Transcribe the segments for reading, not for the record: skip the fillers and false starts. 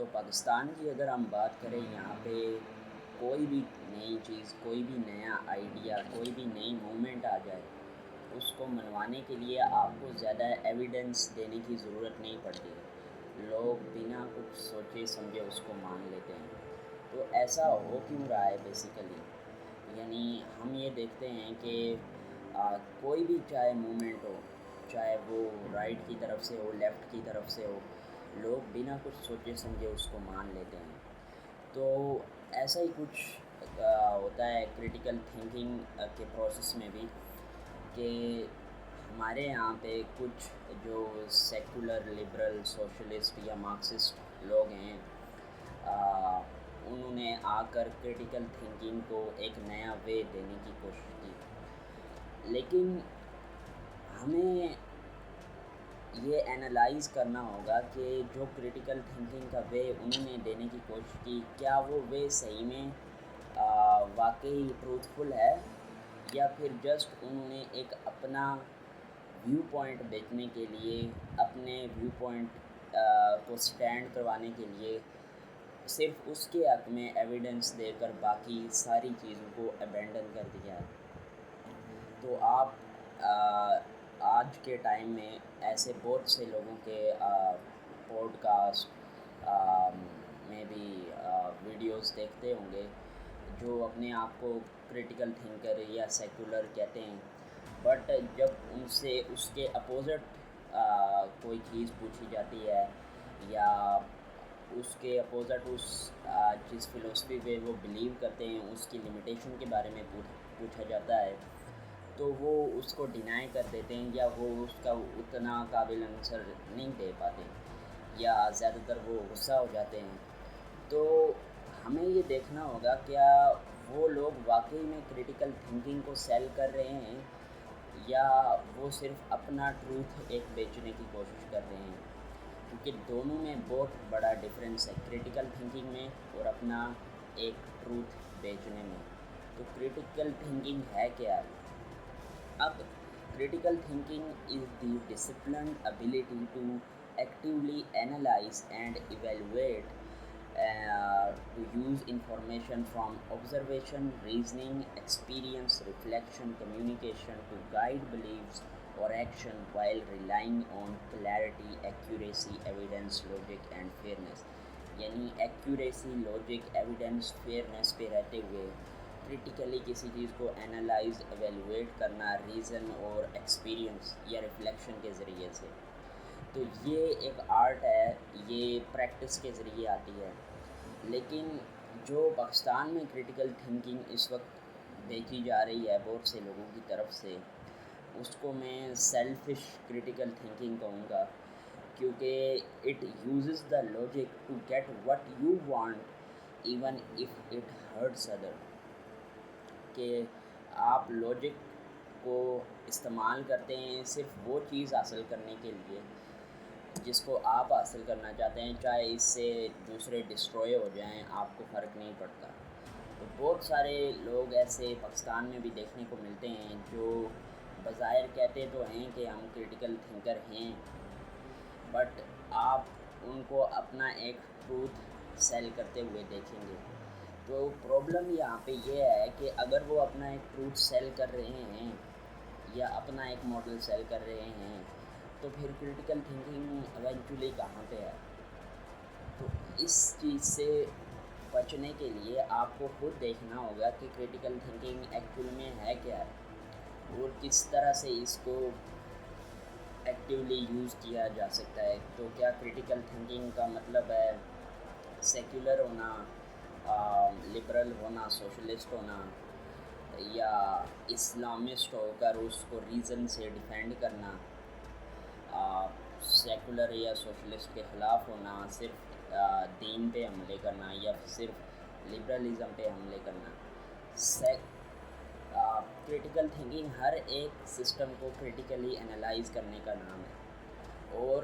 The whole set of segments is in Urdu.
تو پاکستان کی اگر ہم بات کریں، یہاں پہ کوئی بھی نئی چیز، کوئی بھی نیا آئیڈیا، کوئی بھی نئی موومنٹ آ جائے، اس کو منوانے کے لیے آپ کو زیادہ ایویڈنس دینے کی ضرورت نہیں پڑتی، لوگ بنا کچھ سوچے سمجھے اس کو مان لیتے ہیں۔ تو ایسا ہو کیوں رہا ہے بیسیکلی؟ یعنی ہم یہ دیکھتے ہیں کہ کوئی بھی چاہے موومنٹ ہو، چاہے وہ رائٹ کی طرف سے ہو، لیفٹ کی طرف سے ہو، لوگ بنا کچھ سوچے سمجھے اس کو مان لیتے ہیں۔ تو ایسا ہی کچھ ہوتا ہے کریٹیکل تھنکنگ کے پروسیس میں بھی، کہ ہمارے یہاں پہ کچھ جو سیکولر، لبرل، سوشلسٹ یا مارکسسٹ لوگ ہیں، انہوں نے آ کر کریٹیکل تھنکنگ کو ایک نیا وے دینے کی کوشش کی، لیکن ہمیں یہ انالائز کرنا ہوگا کہ جو کریٹیکل تھنکنگ کا وے انہوں نے دینے کی کوشش کی، کیا وہ وے صحیح میں واقعی ٹروتھفل ہے، یا پھر جسٹ انہوں نے ایک اپنا ویو پوائنٹ بیچنے کے لیے، اپنے ویو پوائنٹ کو سٹینڈ کروانے کے لیے صرف اس کے حق میں ایویڈنس دے کر باقی ساری چیزوں کو ابینڈن کر دیا ہے۔ تو آپ آج کے ٹائم میں ایسے بہت سے لوگوں کے پوڈ کاسٹ میں بھی ویڈیوز دیکھتے ہوں گے جو اپنے آپ کو کریٹیکل تھنکر یا سیکولر کہتے ہیں، بٹ جب ان سے اس کے اپوزٹ کوئی چیز پوچھی جاتی ہے، یا اس کے اپوزٹ جس فلسفی پہ وہ بلیو کرتے ہیں اس کی لمیٹیشن کے بارے میں پوچھا جاتا ہے، تو وہ اس کو ڈینائی کر دیتے ہیں، یا وہ اس کا اتنا قابل آنسر نہیں دے پاتے، یا زیادہ تر وہ غصہ ہو جاتے ہیں۔ تو ہمیں یہ دیکھنا ہوگا کیا وہ لوگ واقعی میں کریٹیکل تھنکنگ کو سیل کر رہے ہیں، یا وہ صرف اپنا ٹروتھ ایک بیچنے کی کوشش کر رہے ہیں، کیونکہ دونوں میں بہت بڑا ڈفرینس ہے، کریٹیکل تھنکنگ میں اور اپنا ایک ٹروتھ بیچنے میں۔ تو کریٹیکل تھنکنگ ہے کیا؟ اب critical thinking is the disciplined ability to actually analyse and evaluate, to use information from observation, reasoning, experience, reflection, communication to guide beliefs or action while relying on clarity, accuracy, evidence, logic and fairness۔ یعنی ایکوریسی، لاجک، ایویڈنس، فیئرنیس پہ رہتے ہوئے کریٹیکلی کسی چیز کو انالائز، ایویلویٹ کرنا، ریزن اور ایکسپیرینس یا ریفلیکشن کے ذریعے سے۔ تو یہ ایک آرٹ ہے، یہ پریکٹس کے ذریعے آتی ہے، لیکن جو پاکستان میں کریٹیکل تھنکنگ اس وقت دیکھی جا رہی ہے بہت سے لوگوں کی طرف سے، اس کو میں سیلفش کریٹیکل تھنکنگ کہوں گا، کیونکہ it uses the logic to get what you want even if it hurts other, کہ آپ لاجک کو استعمال کرتے ہیں صرف وہ چیز حاصل کرنے کے لیے جس کو آپ حاصل کرنا چاہتے ہیں، چاہے اس سے دوسرے ڈسٹروئے ہو جائیں، آپ کو فرق نہیں پڑتا۔ تو بہت سارے لوگ ایسے پاکستان میں بھی دیکھنے کو ملتے ہیں جو بظاہر کہتے تو ہیں کہ ہم کریٹیکل تھنکر ہیں، بٹ آپ ان کو اپنا ایک ٹروتھ سیل کرتے ہوئے دیکھیں گے۔ تو پرابلم یہاں پہ یہ ہے کہ اگر وہ اپنا ایک ٹروتھ سیل کر رہے ہیں یا اپنا ایک ماڈل سیل کر رہے ہیں، تو پھر کریٹیکل تھنکنگ ایونچولی کہاں پہ ہے؟ تو اس چیز سے بچنے کے لیے آپ کو خود دیکھنا ہوگا کہ کریٹیکل تھنکنگ ایکچوئل میں ہے کیا ہے، اور کس طرح سے اس کو ایکٹیولی یوز کیا جا سکتا ہے۔ تو کیا کریٹیکل تھنکنگ کا مطلب ہے سیکولر ہونا، لبرل ہونا، سوشلسٹ ہونا، یا اسلامسٹ ہو کر اس کو ریزن سے ڈیفینڈ کرنا، سیکولر یا سوشلسٹ کے خلاف ہونا، صرف دین پہ حملے کرنا، یا صرف لبرلزم پہ حملے کرنا؟ کریٹیکل تھنکنگ ہر ایک سسٹم کو کریٹیکلی انالائز کرنے کا نام ہے، اور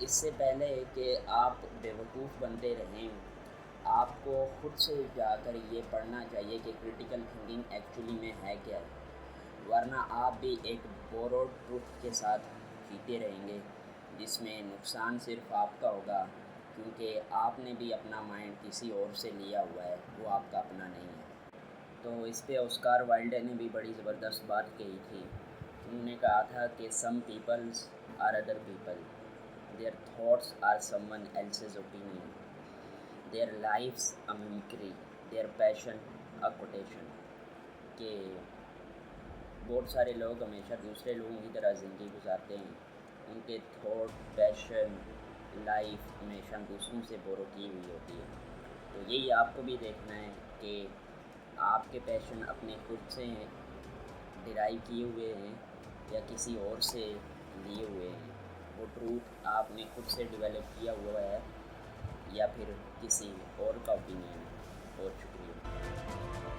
اس سے پہلے کہ آپ بیوقوف بنتے رہیں، آپ کو خود سے جا کر یہ پڑھنا چاہیے کہ کریٹیکل تھنکنگ ایکچولی میں ہے کیا ہے، ورنہ آپ بھی ایک بوروڈ ٹروتھ کے ساتھ جیتے رہیں گے جس میں نقصان صرف آپ کا ہوگا کیونکہ آپ نے بھی اپنا مائنڈ کسی اور سے لیا ہوا ہے، وہ آپ کا اپنا نہیں ہے۔ تو اس پہ آسکار وائلڈ نے بھی بڑی زبردست بات کہی تھی۔ انہوں نے کہا تھا کہ some peoples are other people, their thoughts are some one else's opinion, their lives a mimicry, their passion a quotation, کہ بہت سارے لوگ ہمیشہ دوسرے لوگوں کی طرح زندگی گزارتے ہیں، ان کے تھاٹ، پیشن، لائف ہمیشہ دوسروں سے بورو کی ہوئی ہوتی ہے۔ تو یہی آپ کو بھی دیکھنا ہے کہ آپ کے پیشن اپنے خود سے ڈرائیو کیے ہوئے ہیں یا کسی اور سے لیے ہوئے ہیں، وہ ٹروتھ آپ نے خود سے ڈیولپ کیا ہوا ہے یا پھر کسی اور کا اوپینین ہے۔ بہت شکریہ۔